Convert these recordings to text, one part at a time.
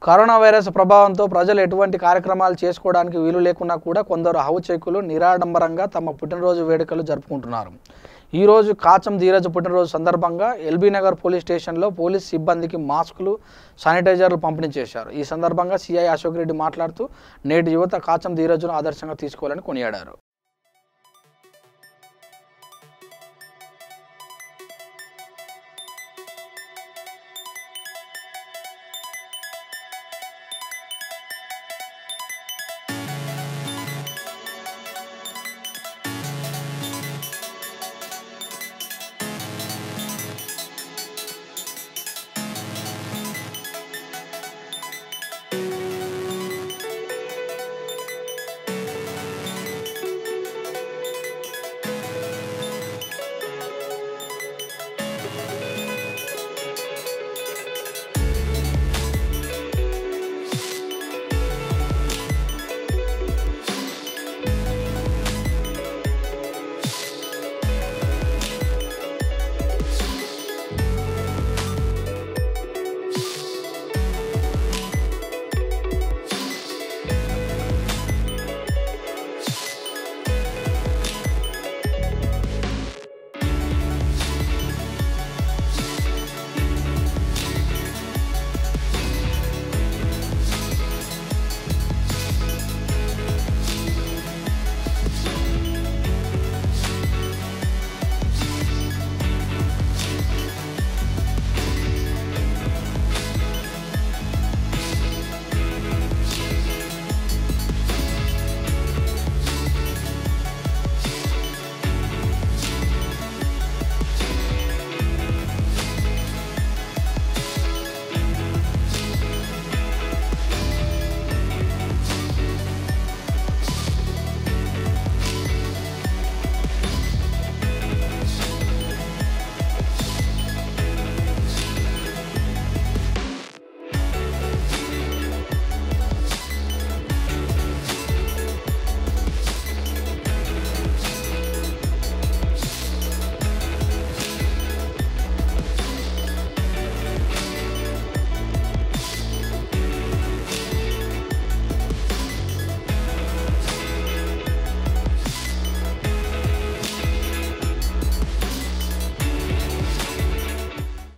Corona virus ప్రభావంతో ప్రజలు ఎటువంటి కార్యక్రమాలు చేసుకోవడానికి వీలు లేకున్నా కూడా కొందరు హౌచెక్కులు నిరాడంబరంగా తమ పుట్టినరోజు వేడుకలు జరుపుకుంటున్నారు. ఈ రోజు కాచం ధీరజ్ పుట్టినరోజు సందర్భంగా ఎల్బీ నగర్ పోలీస్ స్టేషన్లో పోలీస్ సిబ్బందికి మాస్కులు, శానిటైజర్లు పంపిణీ చేశారు. ఈ సందర్భంగా సిఐ అశోక్ రెడ్డి మాట్లాడుతూ నేటి యువత కాచం ధీరజ్ను ఆదర్శంగా తీసుకోవాలని కొనియాడారు.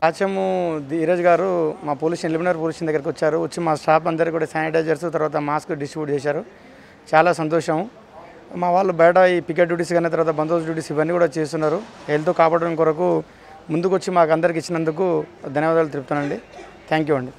కాచము ధీరజ్ గారు మా ఎల్బీ నగర్ పోలీస్ స్టేషన్ దగ్గరికి వచ్చారు. వచ్చి మా స్టాఫ్ అందరికీ కూడా శానిటైజర్స్ తర్వాత మాస్క్ డిస్ట్రిబ్యూట్ చేశారు. చాలా సంతోషం. మా వాళ్ళు బయట ఈ పికెట్ డ్యూటీస్ కానీ తర్వాత బందోబస్తు డ్యూటీస్ ఇవన్నీ కూడా చేస్తున్నారు. హెల్త్ కాపాడడం కొరకు ముందుకు వచ్చి మాకు అందరికి ఇచ్చినందుకు ధన్యవాదాలు తెలుపుతానండి. థ్యాంక్ యూ అండి.